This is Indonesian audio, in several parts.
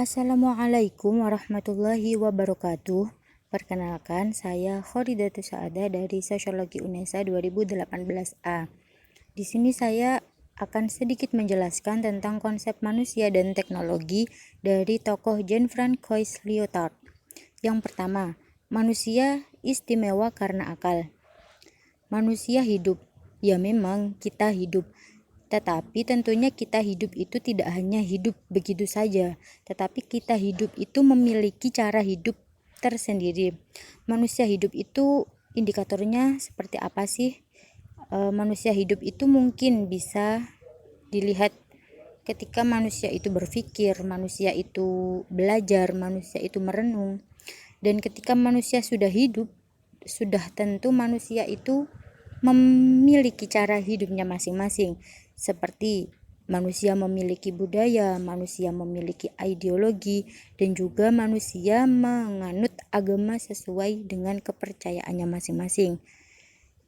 Assalamualaikum warahmatullahi wabarakatuh. Perkenalkan, saya Khoridatus Saada dari Sosiologi UNESA 2018A. Di sini saya akan sedikit menjelaskan tentang konsep manusia dan teknologi dari tokoh Jean-François Lyotard. Yang pertama, manusia istimewa karena akal. Manusia hidup. Ya memang kita hidup. Tetapi tentunya kita hidup itu tidak hanya hidup begitu saja, tetapi kita hidup itu memiliki cara hidup tersendiri. Manusia hidup itu indikatornya seperti apa sih? Manusia hidup itu mungkin bisa dilihat ketika manusia itu berpikir, manusia itu belajar, manusia itu merenung. Dan ketika manusia sudah hidup, sudah tentu manusia itu memiliki cara hidupnya masing-masing, seperti manusia memiliki budaya, manusia memiliki ideologi, dan juga manusia menganut agama sesuai dengan kepercayaannya masing-masing.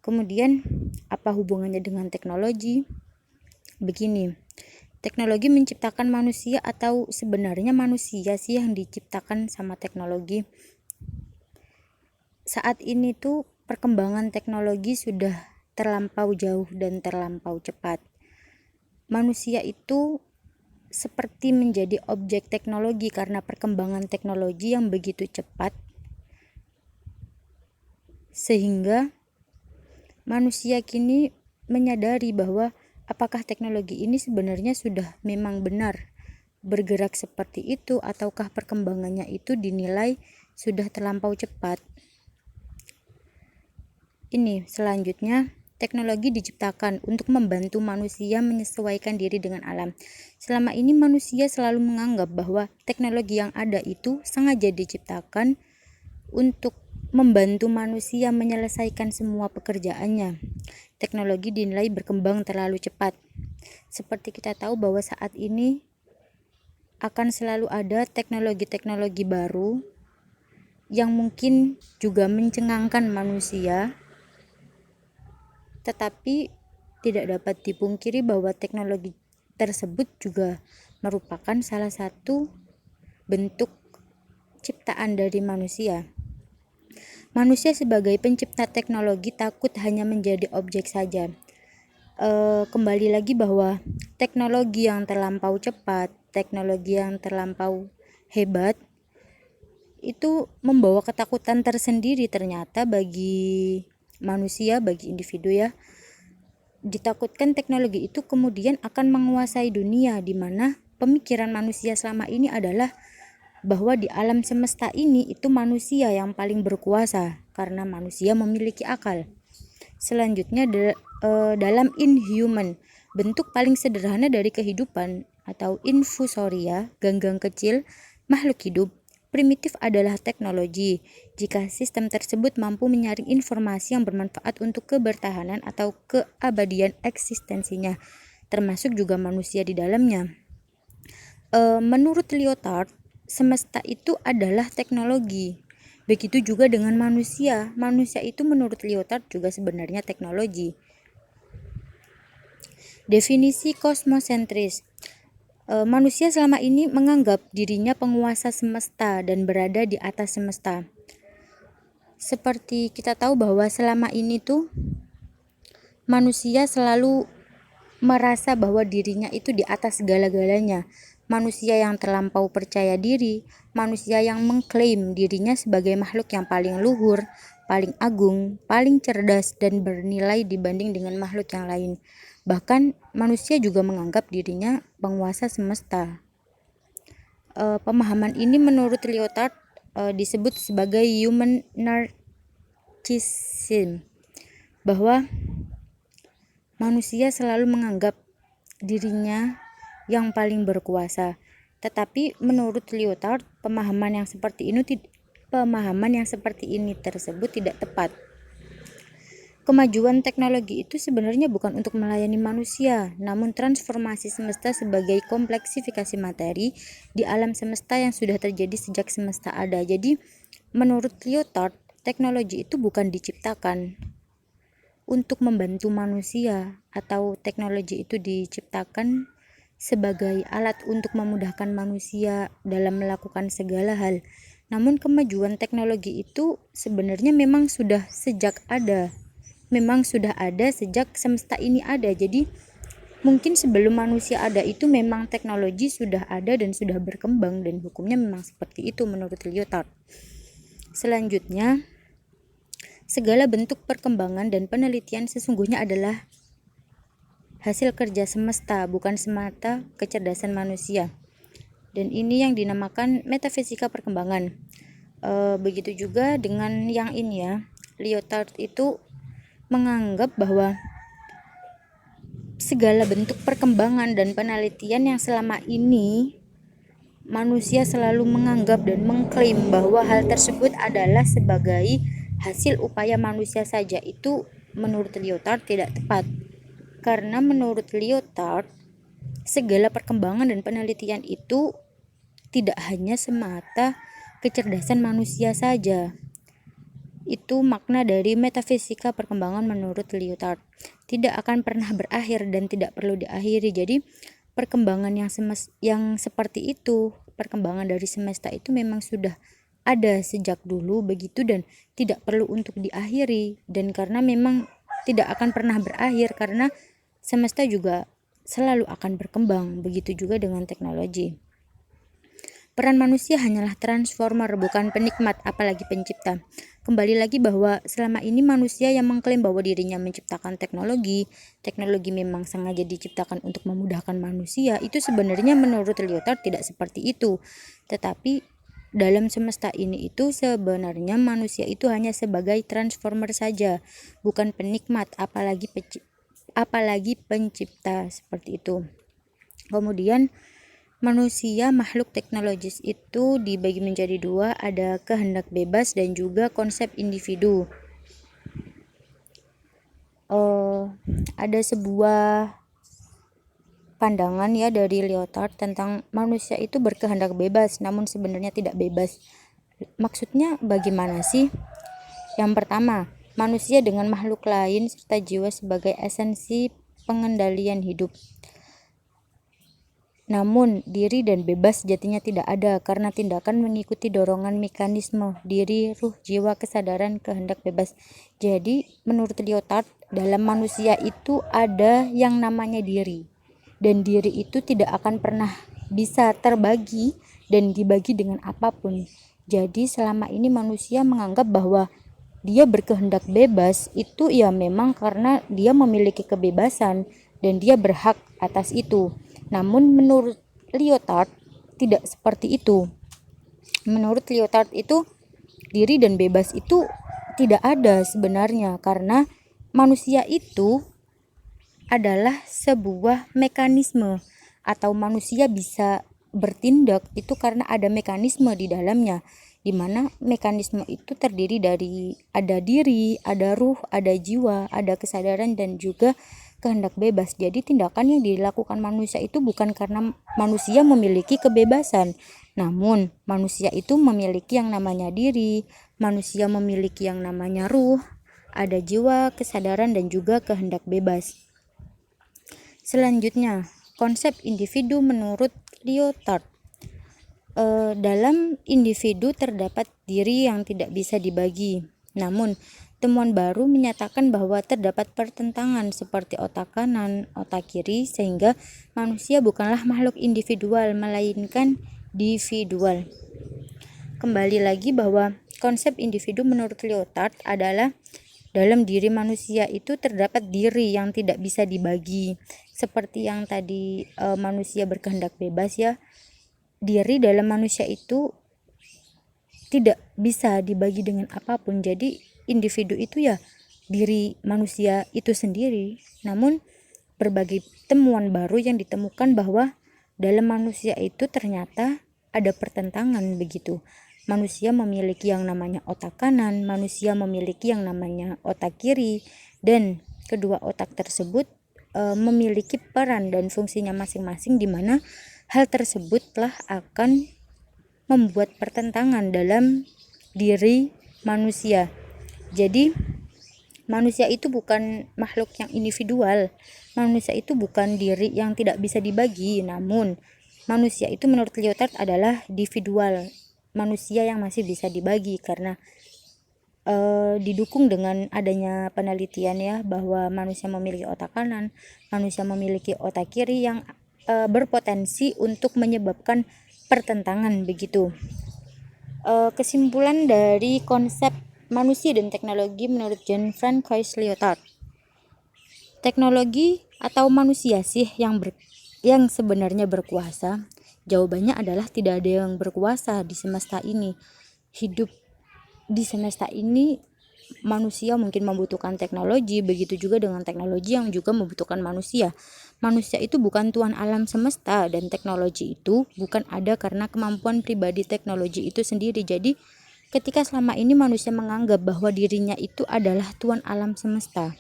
Kemudian, apa hubungannya dengan teknologi? Begini, teknologi menciptakan manusia atau sebenarnya manusia sih yang diciptakan sama teknologi? Saat ini tuh perkembangan teknologi sudah terlampau jauh dan terlampau cepat. Manusia itu seperti menjadi objek teknologi karena perkembangan teknologi yang begitu cepat, sehingga manusia kini menyadari bahwa apakah teknologi ini sebenarnya sudah memang benar bergerak seperti itu, ataukah perkembangannya itu dinilai sudah terlampau cepat. Ini selanjutnya, teknologi diciptakan untuk membantu manusia menyesuaikan diri dengan alam. Selama ini manusia selalu menganggap bahwa teknologi yang ada itu sengaja diciptakan untuk membantu manusia menyelesaikan semua pekerjaannya. Teknologi dinilai berkembang terlalu cepat. Seperti kita tahu bahwa saat ini akan selalu ada teknologi-teknologi baru yang mungkin juga mencengangkan manusia, tetapi tidak dapat dipungkiri bahwa teknologi tersebut juga merupakan salah satu bentuk ciptaan dari manusia. Manusia sebagai pencipta teknologi takut hanya menjadi objek saja. Kembali lagi bahwa teknologi yang terlampau cepat, teknologi yang terlampau hebat, itu membawa ketakutan tersendiri ternyata bagi manusia, bagi individu ya. Ditakutkan teknologi itu kemudian akan menguasai dunia, di mana pemikiran manusia selama ini adalah bahwa di alam semesta ini itu manusia yang paling berkuasa karena manusia memiliki akal. Selanjutnya dalam Inhuman, bentuk paling sederhana dari kehidupan atau infusoria, ganggang kecil makhluk hidup primitif adalah teknologi. Jika sistem tersebut mampu menyaring informasi yang bermanfaat untuk kebertahanan atau keabadian eksistensinya, termasuk juga manusia di dalamnya. Menurut Lyotard, semesta itu adalah teknologi. Begitu juga dengan manusia. Manusia itu menurut Lyotard juga sebenarnya teknologi. Definisi kosmosentris. Manusia selama ini menganggap dirinya penguasa semesta dan berada di atas semesta. Seperti kita tahu bahwa selama ini tuh manusia selalu merasa bahwa dirinya itu di atas segala-galanya. Manusia yang terlampau percaya diri, manusia yang mengklaim dirinya sebagai makhluk yang paling luhur, paling agung, paling cerdas dan bernilai dibanding dengan makhluk yang lain. Bahkan manusia juga menganggap dirinya penguasa semesta. Pemahaman ini menurut Lyotard disebut sebagai human narcissism, bahwa manusia selalu menganggap dirinya yang paling berkuasa. Tetapi menurut Lyotard, pemahaman yang seperti ini tersebut tidak tepat. Kemajuan teknologi itu sebenarnya bukan untuk melayani manusia, namun transformasi semesta sebagai kompleksifikasi materi di alam semesta yang sudah terjadi sejak semesta ada. Jadi, menurut Lyotard, teknologi itu bukan diciptakan untuk membantu manusia, atau teknologi itu diciptakan sebagai alat untuk memudahkan manusia dalam melakukan segala hal. Namun kemajuan teknologi itu sebenarnya memang sudah ada sejak semesta ini ada. Jadi mungkin sebelum manusia ada itu memang teknologi sudah ada dan sudah berkembang, dan hukumnya memang seperti itu menurut Lyotard. Selanjutnya, segala bentuk perkembangan dan penelitian sesungguhnya adalah hasil kerja semesta, bukan semata kecerdasan manusia. Dan ini yang dinamakan metafisika perkembangan. Begitu juga dengan yang ini ya. Lyotard itu menganggap bahwa segala bentuk perkembangan dan penelitian yang selama ini manusia selalu menganggap dan mengklaim bahwa hal tersebut adalah sebagai hasil upaya manusia saja, itu menurut Lyotard tidak tepat. Karena menurut Lyotard, segala perkembangan dan penelitian itu tidak hanya semata kecerdasan manusia saja. Itu makna dari metafisika perkembangan menurut Lyotard. Tidak akan pernah berakhir dan tidak perlu diakhiri. Jadi perkembangan yang seperti itu, perkembangan dari semesta itu memang sudah ada sejak dulu begitu, dan tidak perlu untuk diakhiri. Dan karena memang tidak akan pernah berakhir, karena semesta juga selalu akan berkembang. Begitu juga dengan teknologi. Peran manusia hanyalah transformer, bukan penikmat, apalagi pencipta. Kembali lagi bahwa selama ini manusia yang mengklaim bahwa dirinya menciptakan teknologi memang sengaja diciptakan untuk memudahkan manusia, itu sebenarnya menurut Lyotard tidak seperti itu. Tetapi dalam semesta ini itu sebenarnya manusia itu hanya sebagai transformer saja, bukan penikmat, apalagi pencipta, seperti itu. Kemudian manusia makhluk teknologis itu dibagi menjadi dua, ada kehendak bebas dan juga konsep individu. Ada sebuah pandangan ya dari Lyotard tentang manusia itu berkehendak bebas, namun sebenarnya tidak bebas. Maksudnya bagaimana sih? Yang pertama, manusia dengan makhluk lain serta jiwa sebagai esensi pengendalian hidup. Namun, diri dan bebas sejatinya tidak ada, karena tindakan mengikuti dorongan mekanisme diri, ruh, jiwa, kesadaran, kehendak bebas. Jadi, menurut Lyotard, dalam manusia itu ada yang namanya diri. Dan diri itu tidak akan pernah bisa terbagi dan dibagi dengan apapun. Jadi, selama ini manusia menganggap bahwa dia berkehendak bebas itu ya memang karena dia memiliki kebebasan dan dia berhak atas itu. Namun menurut Lyotard tidak seperti itu. Menurut Lyotard itu diri dan bebas itu tidak ada sebenarnya, karena manusia itu adalah sebuah mekanisme, atau manusia bisa bertindak itu karena ada mekanisme di dalamnya, di mana mekanisme itu terdiri dari ada diri, ada ruh, ada jiwa, ada kesadaran dan juga kehendak bebas. Jadi tindakan yang dilakukan manusia itu bukan karena manusia memiliki kebebasan, namun manusia itu memiliki yang namanya diri, manusia memiliki yang namanya ruh, ada jiwa, kesadaran dan juga kehendak bebas. Selanjutnya, konsep individu menurut Lyotard. Dalam individu terdapat diri yang tidak bisa dibagi. Namun, temuan baru menyatakan bahwa terdapat pertentangan seperti otak kanan, otak kiri, sehingga manusia bukanlah makhluk individual, melainkan dividual. Kembali lagi bahwa konsep individu menurut Lyotard adalah dalam diri manusia itu terdapat diri yang tidak bisa dibagi. Seperti yang tadi manusia berkehendak bebas ya. Diri dalam manusia itu tidak bisa dibagi dengan apapun. Jadi individu itu ya diri manusia itu sendiri. Namun berbagai temuan baru yang ditemukan bahwa dalam manusia itu ternyata ada pertentangan begitu. Manusia memiliki yang namanya otak kanan, manusia memiliki yang namanya otak kiri, dan kedua otak tersebut memiliki peran dan fungsinya masing-masing, di mana hal tersebutlah akan membuat pertentangan dalam diri manusia. Jadi Manusia itu bukan makhluk yang individual. Manusia itu bukan diri yang tidak bisa dibagi, namun manusia itu menurut Lyotard adalah individual, manusia yang masih bisa dibagi karena didukung dengan adanya penelitian ya bahwa manusia memiliki otak kanan, manusia memiliki otak kiri yang berpotensi untuk menyebabkan pertentangan begitu. Kesimpulan dari konsep manusia dan teknologi menurut Jean-François Lyotard. Teknologi atau manusia sih yang sebenarnya berkuasa? Jawabannya adalah tidak ada yang berkuasa di semesta ini. Hidup di semesta ini manusia mungkin membutuhkan teknologi, begitu juga dengan teknologi yang juga membutuhkan manusia. Manusia itu bukan tuan alam semesta dan teknologi itu bukan ada karena kemampuan pribadi teknologi itu sendiri. Jadi ketika selama ini manusia menganggap bahwa dirinya itu adalah tuan alam semesta,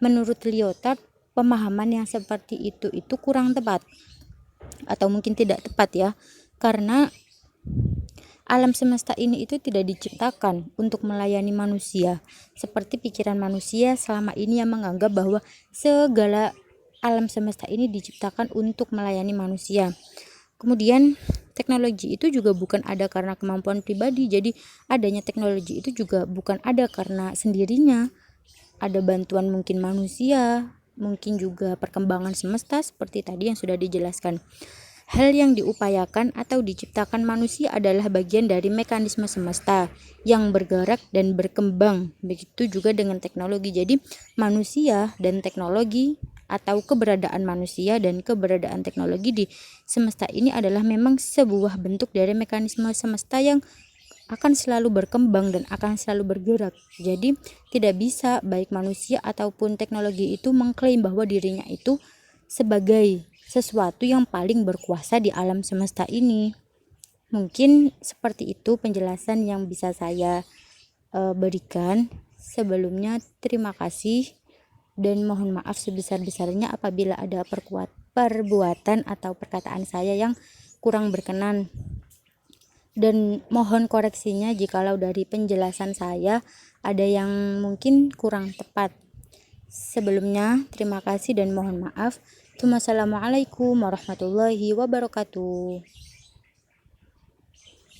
menurut Lyotard pemahaman yang seperti itu kurang tepat atau mungkin tidak tepat ya, karena alam semesta ini itu tidak diciptakan untuk melayani manusia seperti pikiran manusia selama ini yang menganggap bahwa segala alam semesta ini diciptakan untuk melayani manusia. Kemudian teknologi itu juga bukan ada karena kemampuan pribadi, jadi adanya teknologi itu juga bukan ada karena sendirinya. Ada bantuan mungkin manusia, mungkin juga perkembangan semesta seperti tadi yang sudah dijelaskan. Hal yang diupayakan atau diciptakan manusia adalah bagian dari mekanisme semesta yang bergerak dan berkembang. Begitu juga dengan teknologi. Jadi manusia dan teknologi atau keberadaan manusia dan keberadaan teknologi di semesta ini adalah memang sebuah bentuk dari mekanisme semesta yang akan selalu berkembang dan akan selalu bergerak. Jadi tidak bisa baik manusia ataupun teknologi itu mengklaim bahwa dirinya itu sebagai sesuatu yang paling berkuasa di alam semesta ini. Mungkin seperti itu penjelasan yang bisa saya berikan. Sebelumnya terima kasih dan mohon maaf sebesar-besarnya apabila ada perbuatan atau perkataan saya yang kurang berkenan, dan mohon koreksinya jikalau dari penjelasan saya ada yang mungkin kurang tepat. Sebelumnya terima kasih dan mohon maaf. Wassalamualaikum warahmatullahi wabarakatuh.